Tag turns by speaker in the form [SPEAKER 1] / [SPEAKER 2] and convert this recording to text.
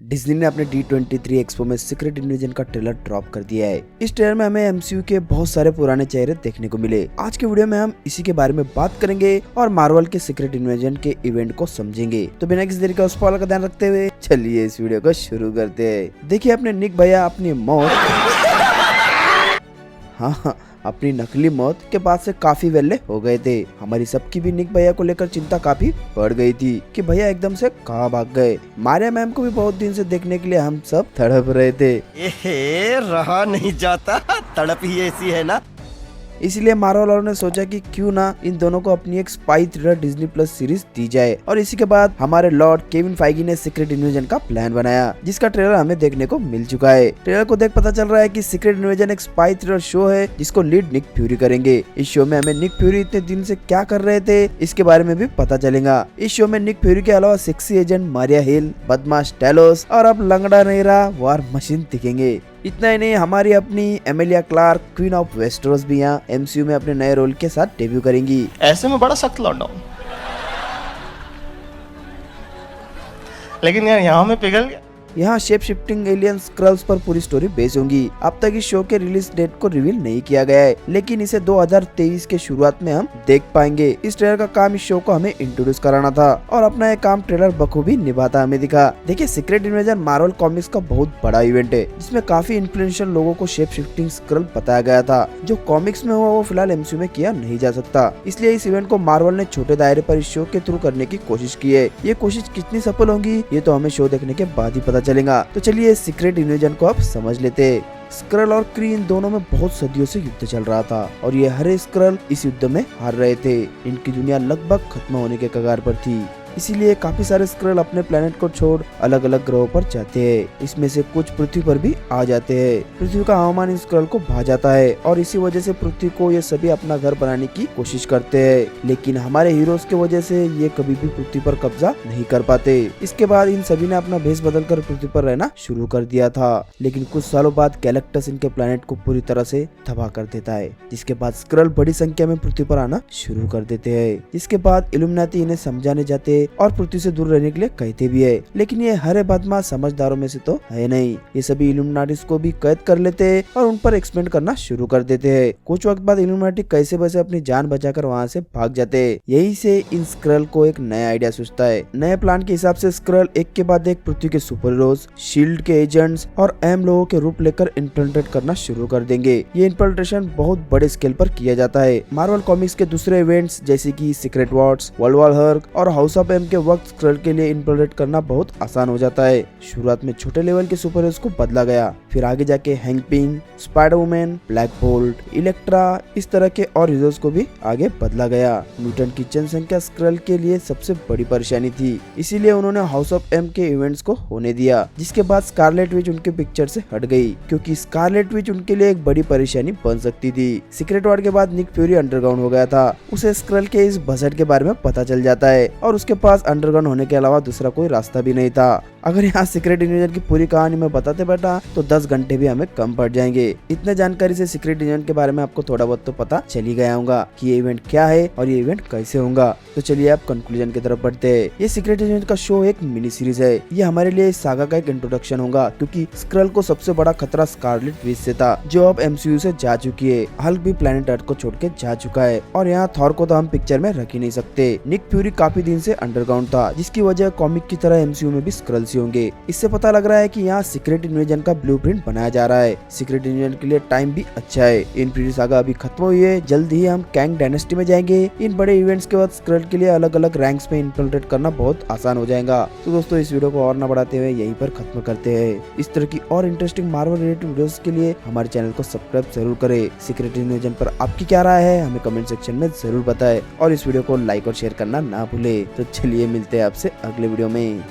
[SPEAKER 1] Disney ने अपने D23 expo में सीक्रेट इन्वेजन का ट्रेलर ड्रॉप कर दिया है। इस ट्रेलर में हमें MCU के बहुत सारे पुराने चेहरे देखने को मिले। आज के वीडियो में हम इसी के बारे में बात करेंगे और मार्वल के सीक्रेट इन्वेजन के इवेंट को समझेंगे। तो बिना किसी देरी का उस पल का ध्यान रखते हुए चलिए इस वीडियो को शुरू करते हैं। देखिए अपने निक भैया अपनी मौत हाँ अपनी नकली मौत के बाद से काफी वेल्ले हो गए थे। हमारी सबकी भी निक भैया को लेकर चिंता काफी बढ़ गई थी कि भैया एकदम से कहाँ भाग गए। मारिया मैम को भी बहुत दिन से देखने के लिए हम सब तड़प रहे थे।
[SPEAKER 2] रहा नहीं जाता, तड़प ही ऐसी है ना।
[SPEAKER 1] इसलिए मार्वल वालों ने सोचा कि क्यों ना इन दोनों को अपनी एक spy thriller Disney plus series दी जाए। और इसी के बाद हमारे लॉर्ड केविन फाइगी ने सीक्रेट इन्वेजन का प्लान बनाया, जिसका ट्रेलर हमें देखने को मिल चुका है। ट्रेलर को देख पता चल रहा है कि सीक्रेट इन्वेजन एक स्पाई थ्रिलर शो है जिसको लीड निक फ्यूरी करेंगे। इस शो में हमें निक फ्यूरी इतने दिन से क्या कर रहे थे इसके बारे में भी पता चलेगा। इस शो में निक फ्यूरी के अलावा सेक्सी एजेंट मारिया हिल, बदमाश टेलोस और अब लंगड़ा नहीं रहा वार मशीन दिखेंगे। इतना ही नहीं, हमारी अपनी Emilia Clarke queen of Westeros भी यहाँ MCU में अपने नए रोल के साथ डेब्यू करेंगी।
[SPEAKER 2] ऐसे में बड़ा सख्त लौंडा हूं, लेकिन यार यहाँ में पिघल गया।
[SPEAKER 1] यहाँ शेप शिफ्टिंग एलियन स्क्रल्स पर पूरी स्टोरी बेस होंगी। अब तक इस शो के रिलीज डेट को रिवील नहीं किया गया है, लेकिन इसे 2023 के शुरुआत में हम देख पाएंगे। इस ट्रेलर का काम इस शो को हमें इंट्रोड्यूस कराना था और अपना ये काम ट्रेलर बखूबी निभाता हमें दिखा। देखिए सीक्रेट इन्वेजन मार्वल कॉमिक्स का बहुत बड़ा इवेंट है जिसमें काफी इन्फ्लुएंशियल लोगों को शेप शिफ्टिंग स्क्रल बताया गया था। जो कॉमिक्स में हुआ वो फिलहाल MCU में किया नहीं जा सकता, इसलिए इस इवेंट को मार्वल ने छोटे दायरे पर इस शो के थ्रू करने की कोशिश की है। ये कोशिश कितनी सफल होगी ये तो हमें शो देखने के बाद ही पता चलेगा। तो चलिए सीक्रेट इन्वेजन को अब समझ लेते हैं। स्क्रल और क्री इन दोनों में बहुत सदियों से युद्ध चल रहा था और ये हरे स्क्रल इस युद्ध में हार रहे थे। इनकी दुनिया लगभग खत्म होने के कगार पर थी, इसीलिए काफी सारे स्क्रल अपने प्लेनेट को छोड़ अलग अलग ग्रहों पर जाते हैं। इसमें से कुछ पृथ्वी पर भी आ जाते हैं। पृथ्वी का हवामान इन स्क्रल को भा जाता है और इसी वजह से पृथ्वी को ये सभी अपना घर बनाने की कोशिश करते हैं, लेकिन हमारे हीरोज के वजह से ये कभी भी पृथ्वी पर कब्जा नहीं कर पाते। इसके बाद इन सभी ने अपना भेष बदलकर पृथ्वी पर रहना शुरू कर दिया था, लेकिन कुछ सालों बाद गैलेक्टस इनके प्लेनेट को पूरी तरह से तबाह कर देता है, जिसके बाद स्क्रल बड़ी संख्या में पृथ्वी पर आना शुरू कर देते हैं। जिसके बाद इल्यूमिनाटी इन्हें समझाने जाते और पृथ्वी से दूर रहने के लिए कहते भी है, लेकिन ये हरे बदमाश समझदारों में से तो है नहीं। ये सभी इल्यूमिनाटीज को भी कैद कर लेते हैं और उन पर एक्सपेंड करना शुरू कर देते हैं। कुछ वक्त बाद इल्यूमिनाटी कैसे वैसे अपनी जान बचाकर वहाँ से भाग जाते हैं। यही से इन स्क्रल को एक नया आइडिया सूझता है। नए प्लान के हिसाब से स्क्रल एक के बाद एक पृथ्वी के सुपर हीरोज, शील्ड के एजेंट्स और अहम लोगों के रूप लेकर इन्फिल्ट्रेट करना शुरू कर देंगे। ये इन्फिल्ट्रेशन बहुत बड़े स्केल पर किया जाता है। मार्वल कॉमिक्स के दूसरे इवेंट्स जैसे की secret Wars, world war Hulk और हाउस ऑफ एम के वक्त स्क्रल के लिए इन्फिल्ट्रेट करना बहुत आसान हो जाता है। शुरुआत में छोटे लेवल के सुपर हीरोज को बदला गया, फिर आगे जाके hang pin, spider woman, black bolt, Electra इस तरह के और हीरोज को भी आगे बदला गया। म्यूटेंट की जनसंख्या स्क्रल के लिए सबसे बड़ी परेशानी थी, इसीलिए उन्होंने हाउस ऑफ एम के इवेंट्स को होने दिया। जिसके बाद स्कारलेट विच उनके पिक्चर से हट गई, क्योंकि स्कारलेट विच उनके लिए एक बड़ी परेशानी बन सकती थी। सीक्रेट वॉर के बाद निक फ्यूरी अंडरग्राउंड हो गया था। उसे स्क्रल के इस बजट के बारे में पता चल जाता है और उसके पास अंडरग्राउंड होने के अलावा दूसरा कोई रास्ता भी नहीं था। अगर यहाँ सीक्रेट इन्वेजन की पूरी कहानी में बताते बैठा तो 10 घंटे भी हमें कम पड़ जाएंगे। इतने जानकारी से सीक्रेट इन्वेजन के बारे में आपको थोड़ा बहुत तो पता चल ही गया होगा कि ये इवेंट क्या है और ये इवेंट कैसे होगा। तो चलिए आप कंक्लूजन की तरफ बढ़ते हैं। ये सीक्रेट इन्वेजन का शो एक मिनी सीरीज है। ये हमारे लिए इस सागा का एक इंट्रोडक्शन होगा, क्योंकि स्क्रल को सबसे बड़ा खतरा स्कारलेट विच से था, जो अब MCU से जा चुकी है। हल्क भी प्लेनेट अर्थ को छोड़ के जा चुका है और यहाँ थॉर को तो हम पिक्चर में रख ही नहीं सकते। निक फ्यूरी काफी दिन से अंडरग्राउंड था, जिसकी वजह कॉमिक की तरह MCU में भी स्क्रल्स ही होंगे। इससे पता लग रहा है कि यहाँ सीक्रेट इन्वेजन का ब्लूप्रिंट बनाया जा रहा है। सीक्रेट इन्वेजन के लिए टाइम भी अच्छा है। इन्फिनिटी सागा अभी खत्म हुई है, जल्द ही हम कैंग डायनेस्टी में जाएंगे। इन बड़े इवेंट्स के बाद स्क्रल के लिए अलग अलग रैंक्स में इन्फिल्ट्रेट करना बहुत आसान हो जाएगा। तो दोस्तों इस वीडियो को और न बढ़ाते हुए यहीं पर खत्म करते हैं। इस तरह की और इंटरेस्टिंग मार्वल रिलेटेड वीडियोस के लिए हमारे चैनल को सब्सक्राइब जरूर करें। सीक्रेट इन्वेजन पर आपकी क्या राय है हमें कमेंट सेक्शन में जरूर बताएं और इस वीडियो को लाइक और शेयर करना ना भूले। तो चलिए मिलते हैं आपसे अगले वीडियो में।